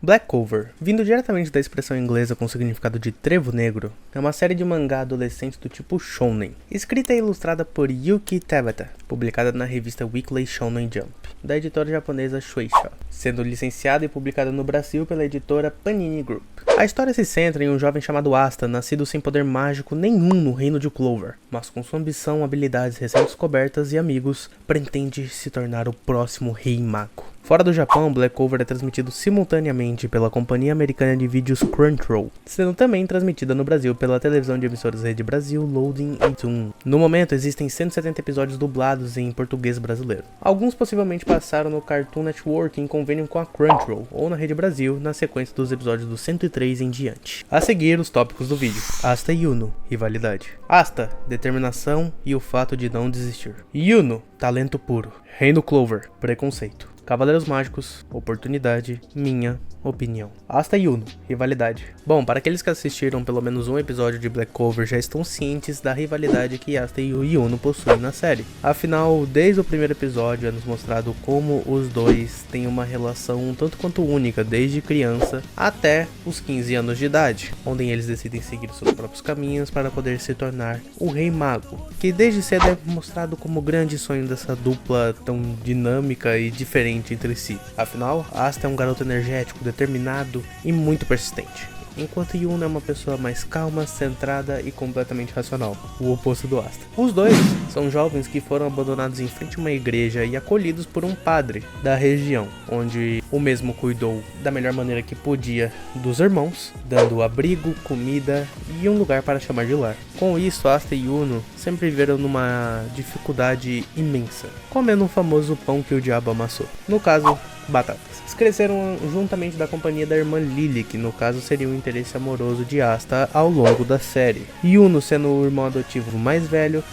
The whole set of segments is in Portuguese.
Black Clover, vindo diretamente da expressão inglesa com o significado de trevo negro, é uma série de mangá adolescente do tipo shounen, escrita e ilustrada por Yuki Tabata, publicada na revista Weekly Shonen Jump, da editora japonesa Shueisha, sendo licenciada e publicada no Brasil pela editora Panini Group. A história se centra em um jovem chamado Asta, nascido sem poder mágico nenhum no reino de Clover, mas com sua ambição, habilidades recém-descobertas e amigos, pretende se tornar o próximo Rei Mago. Fora do Japão, Black Clover é transmitido simultaneamente pela companhia americana de vídeos Crunchyroll, sendo também transmitida no Brasil pela televisão de emissoras Rede Brasil, Loading e Toon. No momento, existem 170 episódios dublados em português brasileiro. Alguns possivelmente passaram no Cartoon Network em convênio com a Crunchyroll ou na Rede Brasil, na sequência dos episódios do 103 em diante. A seguir, os tópicos do vídeo. Asta e Yuno, rivalidade. Asta, determinação e o fato de não desistir. Yuno, talento puro. Reino Clover, preconceito. Cavaleiros Mágicos, oportunidade, minha opinião. Asta e Yuno, rivalidade. Bom, para aqueles que assistiram pelo menos um episódio de Black Clover já estão cientes da rivalidade que Asta e Yuno possuem na série. Afinal, desde o primeiro episódio é nos mostrado como os dois têm uma relação um tanto quanto única desde criança até os 15 anos de idade, onde eles decidem seguir seus próprios caminhos para poder se tornar o Rei Mago, que desde cedo é mostrado como o grande sonho dessa dupla tão dinâmica e diferente entre si. Afinal, Asta é um garoto energético, determinado e muito persistente, enquanto Yuno é uma pessoa mais calma, centrada e completamente racional, o oposto do Asta. Os dois são jovens que foram abandonados em frente a uma igreja e acolhidos por um padre da região, onde o mesmo cuidou da melhor maneira que podia dos irmãos, dando abrigo, comida e um lugar para chamar de lar. Com isso, Asta e Yuno sempre viveram numa dificuldade imensa, comendo um famoso pão que o diabo amassou. No caso, batatas. Eles cresceram juntamente da companhia da irmã Lily, que no caso seria o interesse amoroso de Asta ao longo da série. Yuno sendo o irmão adotivo mais velho,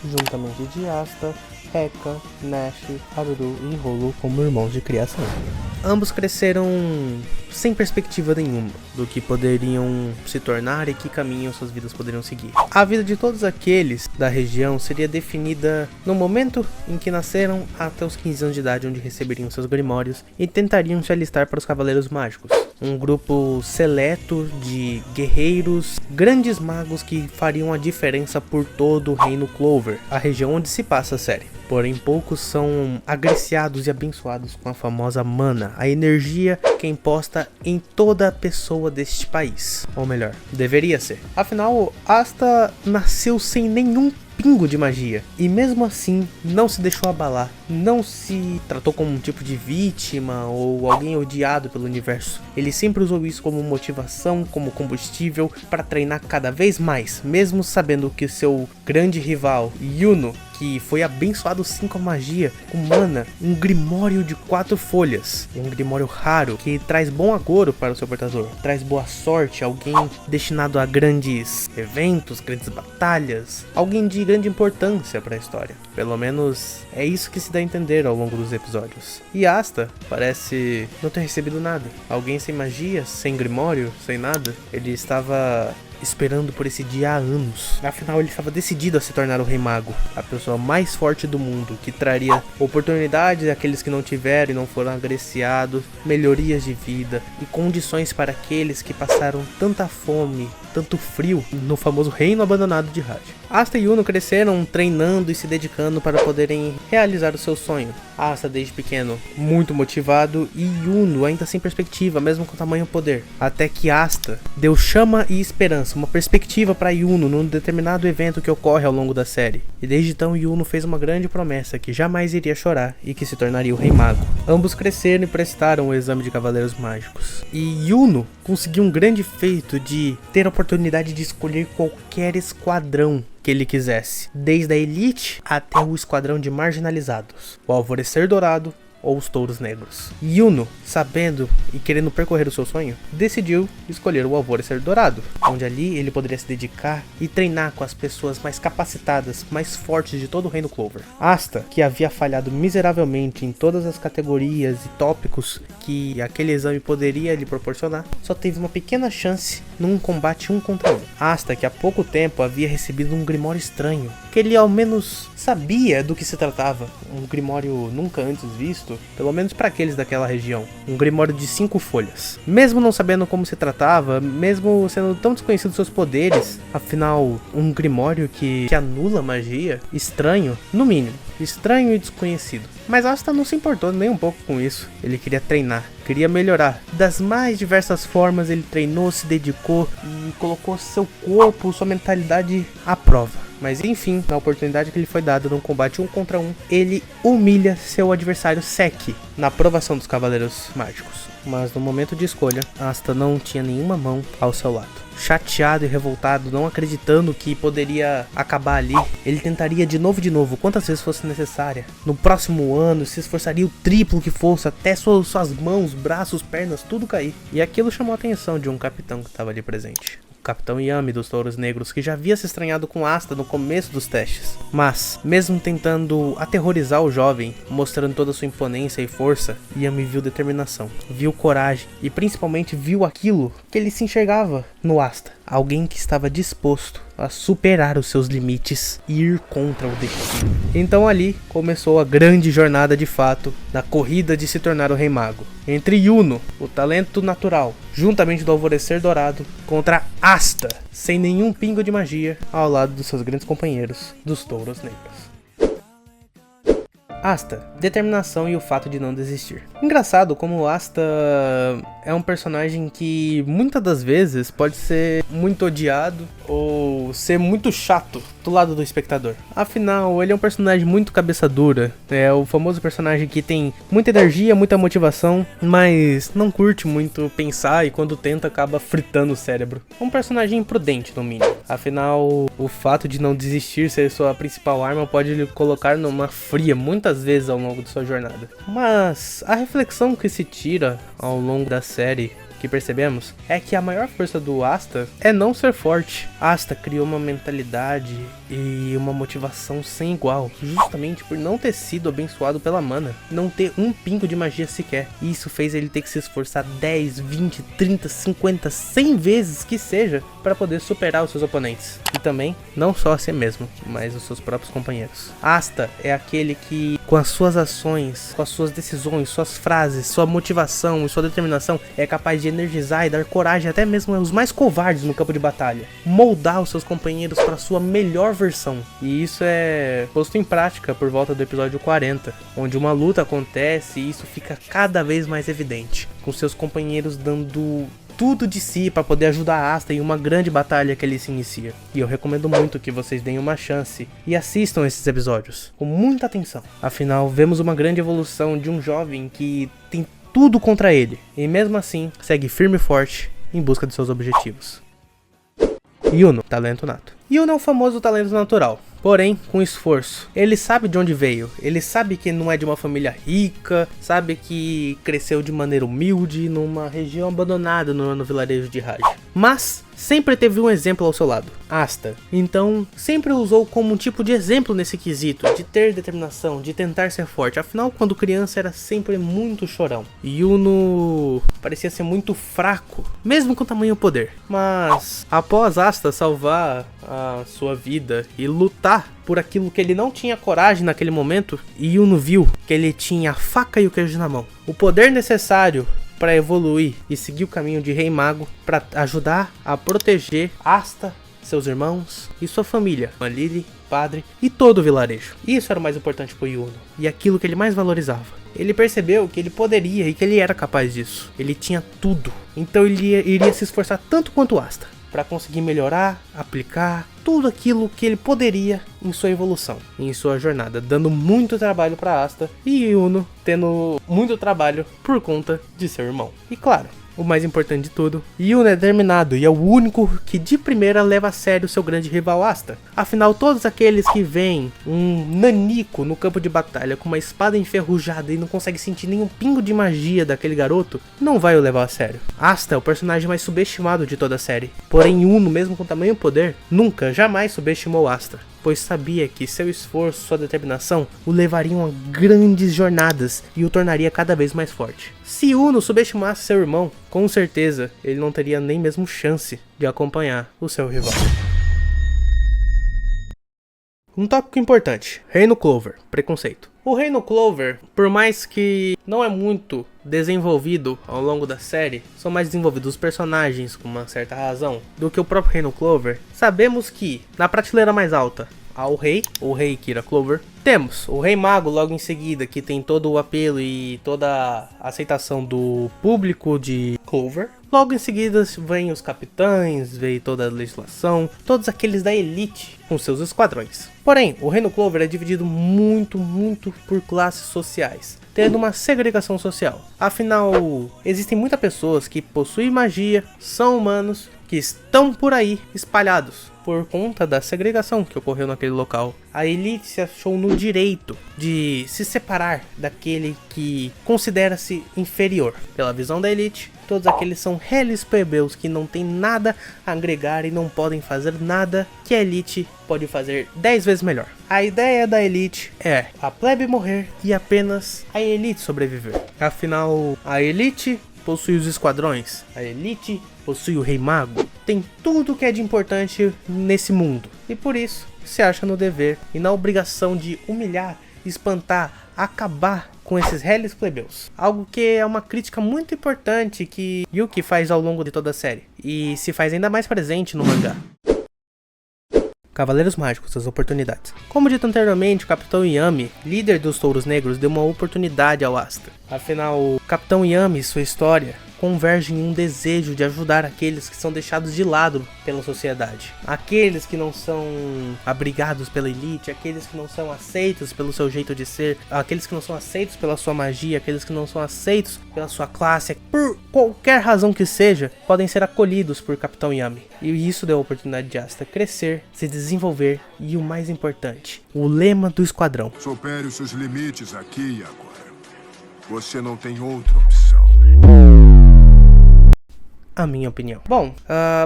juntamente de Asta, Heka, Nash, Haruru e Rolo como irmãos de criação. Ambos cresceram sem perspectiva nenhuma do que poderiam se tornar e que caminho suas vidas poderiam seguir. A vida de todos aqueles da região seria definida no momento em que nasceram até os 15 anos de idade, onde receberiam seus grimórios e tentariam se alistar para os Cavaleiros Mágicos. Um grupo seleto de guerreiros, grandes magos que fariam a diferença por todo o Reino Clover, a região onde se passa a série. Porém, poucos são agraciados e abençoados com a famosa mana, a energia que é imposta em toda pessoa deste país. Ou melhor, deveria ser. Afinal, Asta nasceu sem nenhum pingo de magia, e mesmo assim não se deixou abalar, não se tratou como um tipo de vítima ou alguém odiado pelo universo. Ele sempre usou isso como motivação, como combustível para treinar cada vez mais, mesmo sabendo que seu grande rival, Yuno, que foi abençoado sim com a magia, com mana, um grimório de 4 folhas, um grimório raro que traz bom agouro para o seu portador, traz boa sorte, alguém destinado a grandes eventos, grandes batalhas, alguém de grande importância para a história. Pelo menos é isso que se dá a entender ao longo dos episódios. E Asta parece não ter recebido nada, alguém sem magia, sem grimório, sem nada. Ele estava esperando por esse dia há anos. Afinal, ele estava decidido a se tornar o Rei Mago, a pessoa mais forte do mundo, que traria oportunidades àqueles que não tiveram e não foram agraciados, melhorias de vida e condições para aqueles que passaram tanta fome, tanto frio no famoso reino abandonado de Raj. Asta e Yuno cresceram treinando e se dedicando para poderem realizar o seu sonho. Asta desde pequeno muito motivado e Yuno ainda sem perspectiva, mesmo com tamanho poder. Até que Asta deu chama e esperança, uma perspectiva para Yuno num determinado evento que ocorre ao longo da série. E desde então Yuno fez uma grande promessa que jamais iria chorar e que se tornaria o Rei Mago. Ambos cresceram e prestaram o exame de Cavaleiros Mágicos. E Yuno conseguiu um grande feito de ter a oportunidade de escolher qualquer esquadrão que ele quisesse, desde a elite até o esquadrão de marginalizados, o Alvorecer Dourado ou os Touros Negros. Yuno, sabendo e querendo percorrer o seu sonho, decidiu escolher o Alvorecer Dourado, onde ali ele poderia se dedicar e treinar com as pessoas mais capacitadas, mais fortes de todo o Reino Clover. Asta, que havia falhado miseravelmente em todas as categorias e tópicos que aquele exame poderia lhe proporcionar, só teve uma pequena chance num combate 1 contra 1. Asta, que há pouco tempo havia recebido um grimório estranho, que ele ao menos sabia do que se tratava, um grimório nunca antes visto, misterioso, pelo menos para aqueles daquela região. Um grimório de 5 folhas. Mesmo não sabendo como se tratava, mesmo sendo tão desconhecido seus poderes, afinal, um grimório que anula magia, estranho, no mínimo. Estranho e desconhecido. Mas Asta não se importou nem um pouco com isso. Ele queria treinar, queria melhorar. Das mais diversas formas ele treinou, se dedicou e colocou seu corpo, sua mentalidade à prova. Mas enfim, na oportunidade que lhe foi dada num combate 1 contra 1, ele humilha seu adversário Seki na aprovação dos Cavaleiros Mágicos. Mas no momento de escolha, Asta não tinha nenhuma mão ao seu lado. Chateado e revoltado, não acreditando que poderia acabar ali, ele tentaria de novo, quantas vezes fosse necessária. No próximo ano, se esforçaria o triplo que fosse, até suas mãos, braços, pernas, tudo cair. E aquilo chamou a atenção de um capitão que estava ali presente. Capitão Yami dos Touros Negros, que já havia se estranhado com Asta no começo dos testes. Mas, mesmo tentando aterrorizar o jovem, mostrando toda a sua imponência e força, Yami viu determinação, viu coragem e principalmente viu aquilo que ele se enxergava no Asta. Alguém que estava disposto a superar os seus limites e ir contra o destino. Então ali começou a grande jornada de fato, na corrida de se tornar o Rei Mago. Entre Yuno, o talento natural, juntamente do Alvorecer Dourado, contra Asta, sem nenhum pingo de magia, ao lado dos seus grandes companheiros, dos Touros Negros. Asta, determinação e o fato de não desistir. Engraçado como Asta é um personagem que muitas das vezes pode ser muito odiado ou ser muito chato do lado do espectador. Afinal, ele é um personagem muito cabeça dura, é o famoso personagem que tem muita energia, muita motivação, mas não curte muito pensar e quando tenta acaba fritando o cérebro. É um personagem imprudente no mínimo. Afinal, o fato de não desistir ser sua principal arma pode lhe colocar numa fria muitas vezes ao longo de sua jornada. Mas a reflexão que se tira ao longo da série que percebemos é que a maior força do Asta é não ser forte. Asta criou uma mentalidade e uma motivação sem igual, justamente por não ter sido abençoado pela mana, não ter um pingo de magia sequer. E isso fez ele ter que se esforçar 10, 20, 30, 50, 100 vezes que seja para poder superar os seus oponentes. E também, não só a si mesmo, mas os seus próprios companheiros. Asta é aquele que, com as suas ações, com as suas decisões, suas frases, sua motivação e sua determinação, é capaz de energizar e dar coragem até mesmo aos mais covardes no campo de batalha. Moldar os seus companheiros para sua melhor versão. E isso é posto em prática por volta do episódio 40, onde uma luta acontece e isso fica cada vez mais evidente, com seus companheiros dando tudo de si para poder ajudar a Asta em uma grande batalha que ele se inicia. E eu recomendo muito que vocês deem uma chance e assistam esses episódios com muita atenção. Afinal, vemos uma grande evolução de um jovem que tem tudo contra ele, e mesmo assim segue firme e forte em busca de seus objetivos. Yuno, talento nato. Yuno é um famoso talento natural, porém com esforço. Ele sabe de onde veio, ele sabe que não é de uma família rica, sabe que cresceu de maneira humilde numa região abandonada no vilarejo de Raj. Mas sempre teve um exemplo ao seu lado, Asta. Então sempre usou como um tipo de exemplo nesse quesito, de ter determinação, de tentar ser forte. Afinal, quando criança era sempre muito chorão. Yuno parecia ser muito fraco, mesmo com tamanho poder. Mas após Asta salvar a sua vida e lutar por aquilo que ele não tinha coragem naquele momento, Yuno viu que ele tinha a faca e o queijo na mão. O poder necessário para evoluir e seguir o caminho de Rei Mago, para ajudar a proteger Asta, seus irmãos e sua família, Lily, padre e todo o vilarejo. Isso era o mais importante para o Yuno e aquilo que ele mais valorizava. Ele percebeu que ele poderia e que ele era capaz disso. Ele tinha tudo, então ele iria se esforçar tanto quanto Asta para conseguir melhorar, aplicar tudo aquilo que ele poderia em sua evolução, em sua jornada, dando muito trabalho para Asta e Yuno tendo muito trabalho por conta de seu irmão. E claro, o mais importante de tudo, Yuno é determinado e é o único que de primeira leva a sério seu grande rival Asta. Afinal, todos aqueles que veem um nanico no campo de batalha com uma espada enferrujada e não consegue sentir nenhum pingo de magia daquele garoto, não vai o levar a sério. Asta é o personagem mais subestimado de toda a série, porém Yuno, mesmo com tamanho poder, nunca, jamais subestimou Asta, pois sabia que seu esforço, sua determinação o levariam a grandes jornadas e o tornaria cada vez mais forte. Se Yuno subestimasse seu irmão, com certeza ele não teria nem mesmo chance de acompanhar o seu rival. Um tópico importante, Reino Clover, preconceito. O Reino Clover, por mais que não é muito desenvolvido ao longo da série, são mais desenvolvidos os personagens com uma certa razão do que o próprio Reino Clover. Sabemos que na prateleira mais alta há o rei Kira Clover. Temos o Rei Mago logo em seguida, que tem todo o apelo e toda a aceitação do público de Clover. Logo em seguida vem os capitães, vem toda a legislação, todos aqueles da elite com seus esquadrões. Porém, o Reino Clover é dividido muito por classes sociais, tendo uma segregação social. Afinal, existem muitas pessoas que possuem magia, são humanos, que estão por aí espalhados por conta da segregação que ocorreu naquele local. A elite se achou no direito de se separar daquele que considera-se inferior. Pela visão da elite, todos aqueles são reles plebeus que não tem nada a agregar e não podem fazer nada que a elite pode fazer 10 vezes melhor. A ideia da elite é a plebe morrer e apenas a elite sobreviver. Afinal, a elite possui os esquadrões, a elite possui o Rei Mago, tem tudo que é de importante nesse mundo. E por isso, se acha no dever e na obrigação de humilhar, espantar, acabar com esses reles plebeus. Algo que é uma crítica muito importante que Yuki faz ao longo de toda a série. E se faz ainda mais presente no mangá. Cavaleiros Mágicos, as oportunidades. Como dito anteriormente, o Capitão Yami, líder dos Touros Negros, deu uma oportunidade ao Asta. Afinal, o Capitão Yami e sua história convergem em um desejo de ajudar aqueles que são deixados de lado pela sociedade. Aqueles que não são abrigados pela elite, aqueles que não são aceitos pelo seu jeito de ser, aqueles que não são aceitos pela sua magia, aqueles que não são aceitos pela sua classe, por qualquer razão que seja, podem ser acolhidos por Capitão Yami. E isso deu a oportunidade de Asta crescer, se desenvolver e o mais importante, o lema do esquadrão. Supere os seus limites aqui e agora. Você não tem outra opção. A minha opinião. Bom,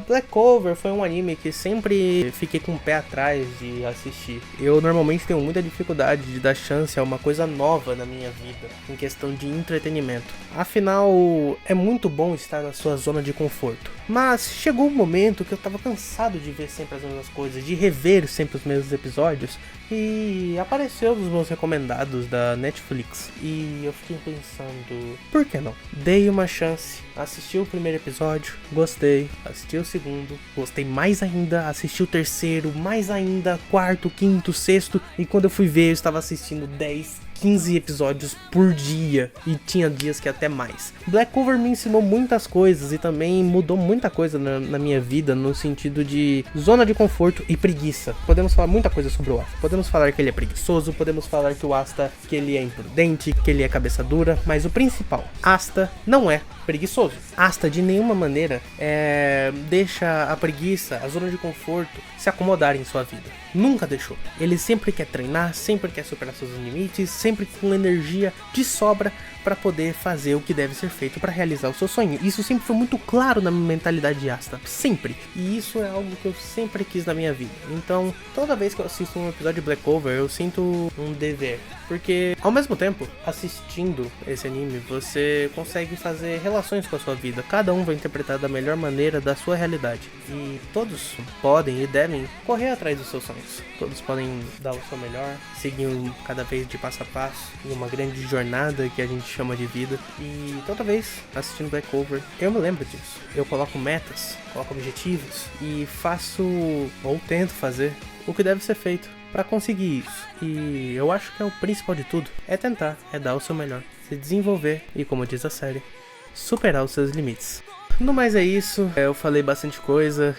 Black Clover foi um anime que sempre fiquei com o pé atrás de assistir. Eu normalmente tenho muita dificuldade de dar chance a uma coisa nova na minha vida, em questão de entretenimento. Afinal, é muito bom estar na sua zona de conforto. Mas chegou um momento que eu tava cansado de ver sempre as mesmas coisas, de rever sempre os mesmos episódios. E apareceu nos meus recomendados da Netflix. E eu fiquei pensando, por que não? Dei uma chance, assisti o primeiro episódio, gostei, assisti o segundo, gostei mais ainda, assisti o terceiro, mais ainda, quarto, quinto, sexto. E quando eu fui ver, eu estava assistindo 10, 15 episódios por dia, e tinha dias que até mais. Black Clover me ensinou muitas coisas e também mudou muita coisa na minha vida, no sentido de zona de conforto e preguiça. Podemos falar muita coisa sobre o Asta. Podemos falar que ele é preguiçoso, podemos falar que o Asta, que ele é imprudente, que ele é cabeça dura, mas o principal, Asta não é preguiçoso. Asta de nenhuma maneira deixa a preguiça, a zona de conforto se acomodar em sua vida. Nunca deixou. Ele sempre quer treinar, sempre quer superar seus limites, sempre com energia de sobra para poder fazer o que deve ser feito para realizar o seu sonho. Isso sempre foi muito claro na minha mentalidade de Asta, sempre. E isso é algo que eu sempre quis na minha vida. Então, toda vez que eu assisto um episódio de Black Clover, eu sinto um dever. Porque, ao mesmo tempo, assistindo esse anime, você consegue fazer relações com a sua vida. Cada um vai interpretar da melhor maneira da sua realidade. E todos podem e devem correr atrás dos seus sonhos. Todos podem dar o seu melhor, seguir cada vez de passo a passo, em uma grande jornada que a gente chama de vida. E toda vez assistindo Black Clover, eu me lembro disso. Eu coloco metas, coloco objetivos e faço, ou tento fazer, o que deve ser feito para conseguir isso. E eu acho que é o principal de tudo, é tentar, é dar o seu melhor, se desenvolver e, como diz a série, superar os seus limites. No mais é isso, eu falei bastante coisa.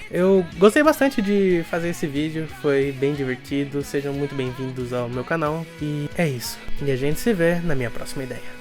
Eu gostei bastante de fazer esse vídeo, foi bem divertido. Sejam muito bem-vindos ao meu canal. E é isso, e a gente se vê na minha próxima ideia.